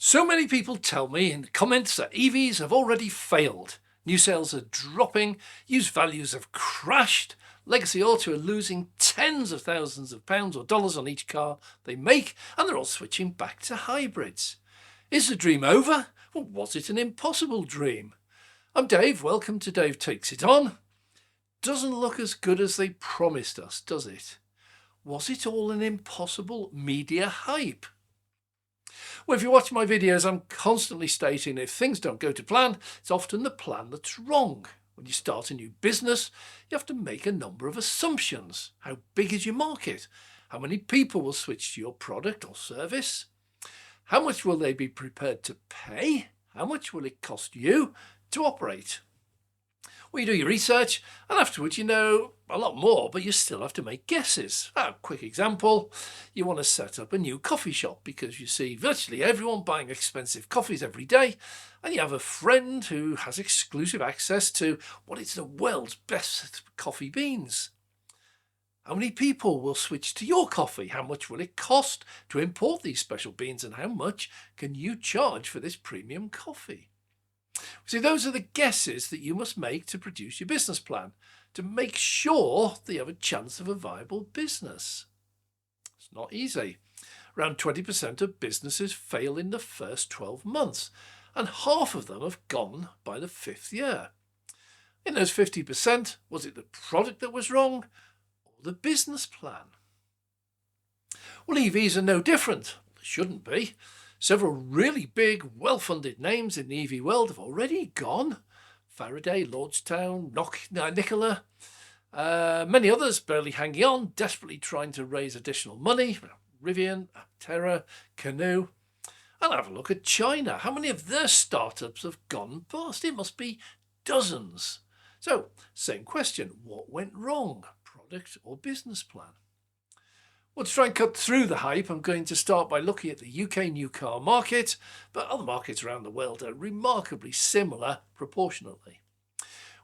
So many people tell me in the comments that EVs have already failed. New sales are dropping, used values have crashed, legacy auto are losing tens of thousands of pounds or dollars on each car they make, and they're all switching back to hybrids. Is the dream over? Or was it an impossible dream? I'm Dave, welcome to Dave Takes It On. Doesn't look as good as they promised us, does it? Was it all an impossible media hype? Well, if you watch my videos, I'm constantly stating if things don't go to plan, it's often the plan that's wrong. When you start a new business, you have to make a number of assumptions. How big is your market? How many people will switch to your product or service? How much will they be prepared to pay? How much will it cost you to operate? Well, you do your research, and afterwards you know a lot more, but you still have to make guesses. A quick example, you want to set up a new coffee shop because you see virtually everyone buying expensive coffees every day, and you have a friend who has exclusive access to what is the world's best coffee beans. How many people will switch to your coffee? How much will it cost to import these special beans, and how much can you charge for this premium coffee? See, those are the guesses that you must make to produce your business plan, to make sure that you have a chance of a viable business. It's not easy. Around 20% of businesses fail in the first 12 months, and half of them have gone by the 5th year. In those 50%, was it the product that was wrong or the business plan? Well, EVs are no different. They shouldn't be. Several really big, well-funded names in the EV world have already gone. Faraday, Lordstown, Nikola, many others barely hanging on, desperately trying to raise additional money. Rivian, Aptera, Canoe. And have a look at China. How many of their startups have gone bust? It must be dozens. So, same question. What went wrong? Product or business plan? Well, to try and cut through the hype, I'm going to start by looking at the UK new car market, but other markets around the world are remarkably similar proportionately.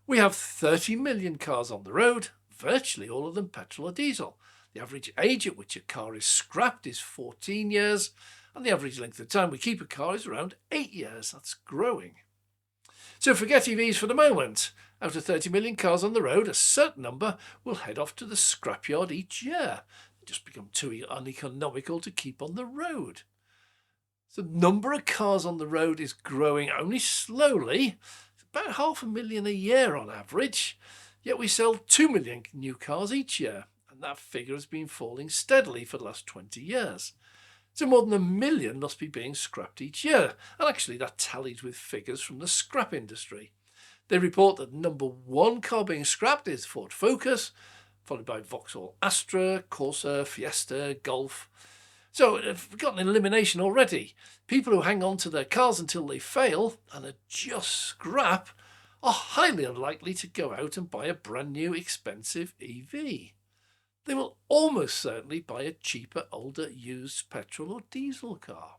We have 30 million cars on the road, virtually all of them petrol or diesel. The average age at which a car is scrapped is 14 years, and the average length of time we keep a car is around 8 years. That's growing. So forget EVs for the moment. Out of 30 million cars on the road, a certain number will head off to the scrapyard each year. Just become too uneconomical to keep on the road. The number of cars on the road is growing only slowly. It's about 500,000 a year on average, yet we sell 2 million new cars each year, and that figure has been falling steadily for the last 20 years. So more than 1 million must be being scrapped each year, and actually that tallies with figures from the scrap industry. They report that number one car being scrapped is Ford Focus, followed by Vauxhall Astra, Corsa, Fiesta, Golf. So we've got an elimination already. People who hang on to their cars until they fail and are just scrap are highly unlikely to go out and buy a brand new expensive EV. They will almost certainly buy a cheaper, older, used petrol or diesel car.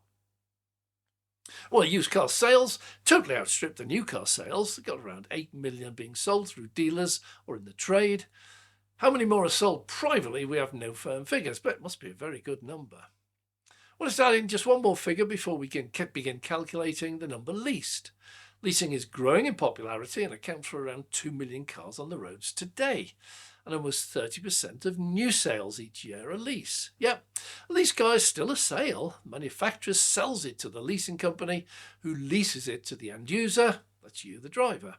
Well, used car sales totally outstripped the new car sales. They've got around 8 million being sold through dealers or in the trade. How many more are sold privately? We have no firm figures, but it must be a very good number. Well, let's add in just one more figure before we begin calculating the number leased. Leasing is growing in popularity and accounts for around 2 million cars on the roads today. And almost 30% of new sales each year are lease. Yep, a lease car is still a sale. The manufacturer sells it to the leasing company, who leases it to the end user. That's you, the driver.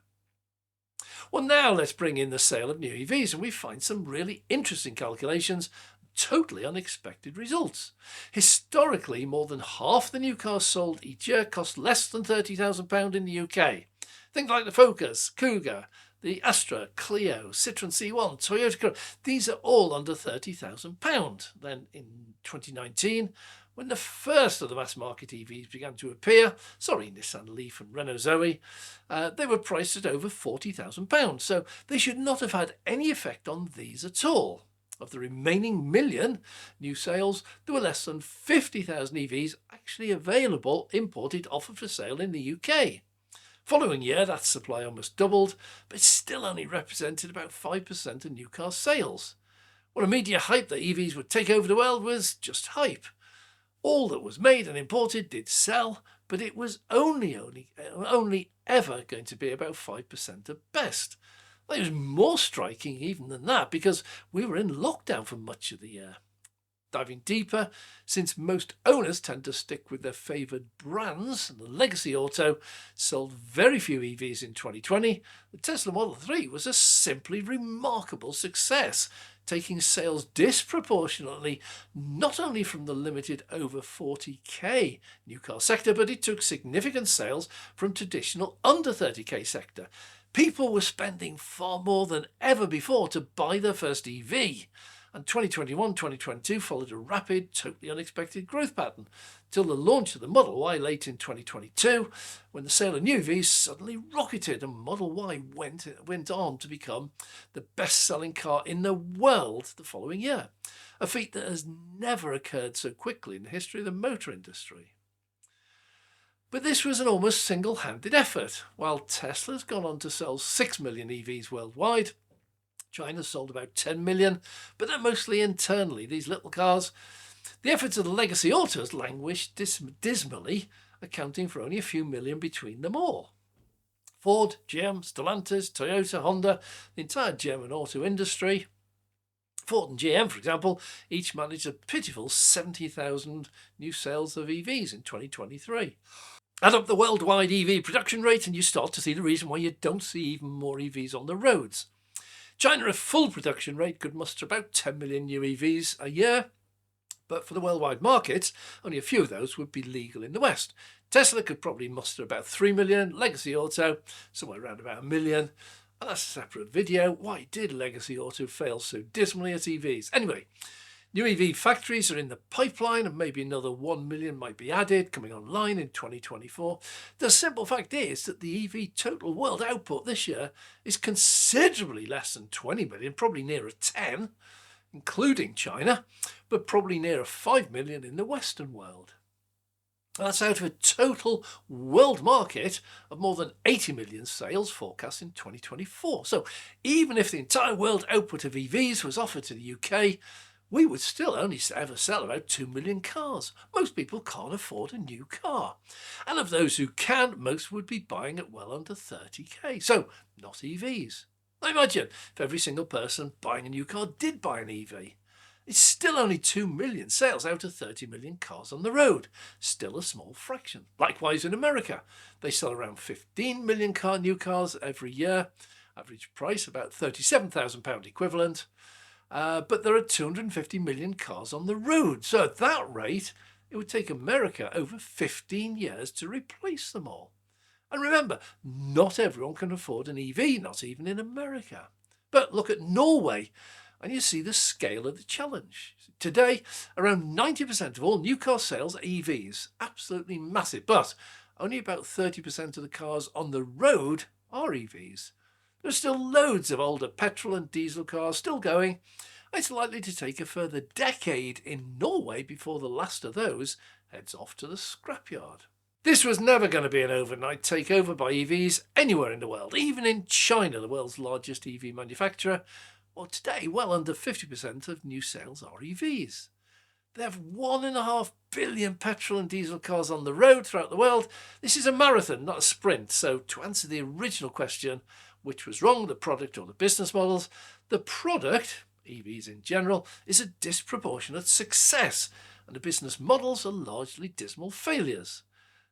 Well, now let's bring in the sale of new EVs, and we find some really interesting calculations, totally unexpected results. Historically, more than half the new cars sold each year cost less than £30,000 in the UK. Things like the Focus, Cougar, the Astra, Clio, Citroen C1, Toyota Corolla, these are all under £30,000. Then in 2019, when the first of the mass market EVs began to appear, Nissan Leaf and Renault Zoe, they were priced at over £40,000. So they should not have had any effect on these at all. Of the remaining million new sales, there were less than 50,000 EVs actually available, imported, offered for sale in the UK. Following year, that supply almost doubled, but it still only represented about 5% of new car sales. Well, a media hype that EVs would take over the world was just hype. All that was made and imported did sell, but it was only ever going to be about 5% at best. It was more striking even than that because we were in lockdown for much of the year. Diving deeper, since most owners tend to stick with their favoured brands, the legacy auto sold very few EVs in 2020, the Tesla Model 3 was a simply remarkable success, taking sales disproportionately not only from the limited over 40k new car sector, but it took significant sales from traditional under 30k sector. People were spending far more than ever before to buy their first EV. And 2021-2022 followed a rapid, totally unexpected growth pattern, till the launch of the Model Y late in 2022, when the sale of new EVs suddenly rocketed and Model Y went on to become the best-selling car in the world the following year, a feat that has never occurred so quickly in the history of the motor industry. But this was an almost single-handed effort. While Tesla's gone on to sell 6 million EVs worldwide, China sold about 10 million, but they're mostly internally, these little cars. The efforts of the legacy autos languished dismally, accounting for only a few million between them all. Ford, GM, Stellantis, Toyota, Honda, the entire German auto industry, Ford and GM, for example, each managed a pitiful 70,000 new sales of EVs in 2023. Add up the worldwide EV production rate and you start to see the reason why you don't see even more EVs on the roads. China, at full production rate, could muster about 10 million new EVs a year, but for the worldwide market, only a few of those would be legal in the West. Tesla could probably muster about 3 million, Legacy Auto somewhere around about 1 million, and that's a separate video. Why did Legacy Auto fail so dismally at EVs? Anyway, new EV factories are in the pipeline and maybe another 1 million might be added, coming online in 2024. The simple fact is that the EV total world output this year is considerably less than 20 million, probably nearer 10, including China, but probably nearer 5 million in the Western world. That's out of a total world market of more than 80 million sales forecast in 2024. So even if the entire world output of EVs was offered to the UK, we would still only ever sell about 2 million cars. Most people can't afford a new car. And of those who can, most would be buying at well under 30k. So, not EVs. Now imagine if every single person buying a new car did buy an EV. It's still only 2 million sales out of 30 million cars on the road. Still a small fraction. Likewise in America, they sell around 15 million new cars every year. Average price about £37,000 equivalent. But there are 250 million cars on the road. So at that rate, it would take America over 15 years to replace them all. And remember, not everyone can afford an EV, not even in America. But look at Norway, and you see the scale of the challenge. Today, around 90% of all new car sales are EVs. Absolutely massive. But only about 30% of the cars on the road are EVs. There's still loads of older petrol and diesel cars still going. It's likely to take a further decade in Norway before the last of those heads off to the scrapyard. This was never going to be an overnight takeover by EVs anywhere in the world. Even in China, the world's largest EV manufacturer, well, today well under 50% of new sales are EVs. They have 1.5 billion petrol and diesel cars on the road throughout the world. This is a marathon, not a sprint. So to answer the original question, which was wrong, the product or the business models? The product, EVs in general, is a disproportionate success, and the business models are largely dismal failures.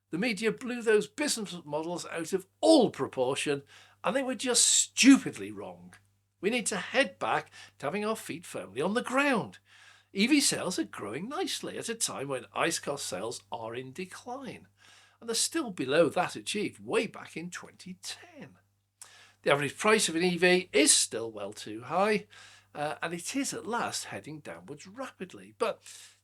The media blew those business models out of all proportion, and they were just stupidly wrong. We need to head back to having our feet firmly on the ground. EV sales are growing nicely at a time when ICE car sales are in decline, and they're still below that achieved way back in 2010. The average price of an EV is still well too high, and it is at last heading downwards rapidly. But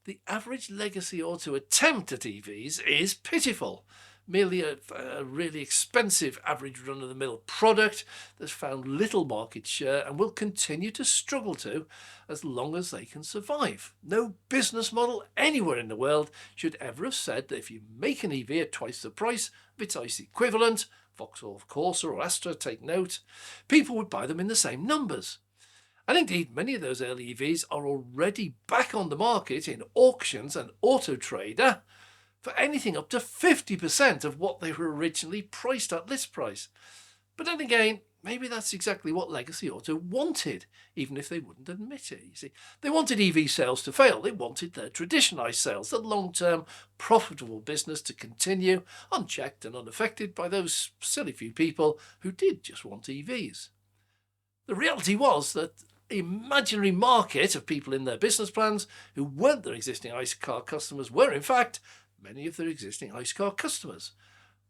the average legacy auto attempt at EVs is pitiful. Merely a really expensive average run-of-the-mill product that's found little market share and will continue to struggle to as long as they can survive. No business model anywhere in the world should ever have said that if you make an EV at twice the price of its ICE equivalent, Vauxhall Corsa or Astra, take note, people would buy them in the same numbers. And indeed, many of those early EVs are already back on the market in auctions and Auto Trader for anything up to 50% of what they were originally priced at list price. But then again, maybe that's exactly what Legacy Auto wanted, even if they wouldn't admit it. You see, they wanted EV sales to fail. They wanted their traditional ICE sales, the long-term profitable business, to continue unchecked and unaffected by those silly few people who did just want EVs. The reality was that the imaginary market of people in their business plans who weren't their existing ICE car customers were, in fact, many of their existing ICE car customers.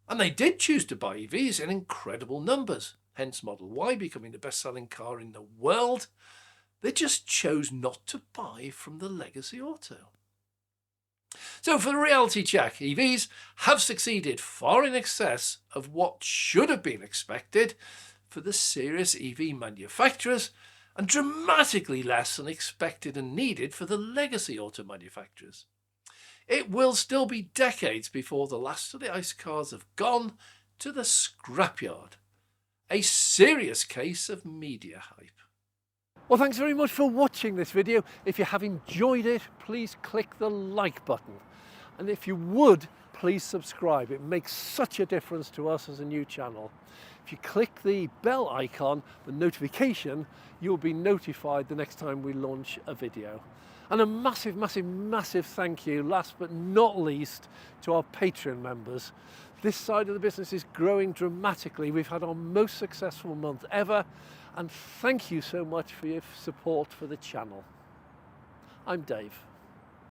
And they did choose to buy EVs in incredible numbers, hence Model Y becoming the best-selling car in the world. They just chose not to buy from the Legacy Auto. So for the reality check, EVs have succeeded far in excess of what should have been expected for the serious EV manufacturers, and dramatically less than expected and needed for the Legacy Auto manufacturers. It will still be decades before the last of the ICE cars have gone to the scrapyard. A serious case of media hype. Well, thanks very much for watching this video. If you have enjoyed it, please click the like button. And if you would, please subscribe. It makes such a difference to us as a new channel. If you click the bell icon, the notification, you'll be notified the next time we launch a video. And a massive, massive, massive thank you, last but not least, to our Patreon members. This side of the business is growing dramatically. We've had our most successful month ever, and thank you so much for your support for the channel. I'm Dave.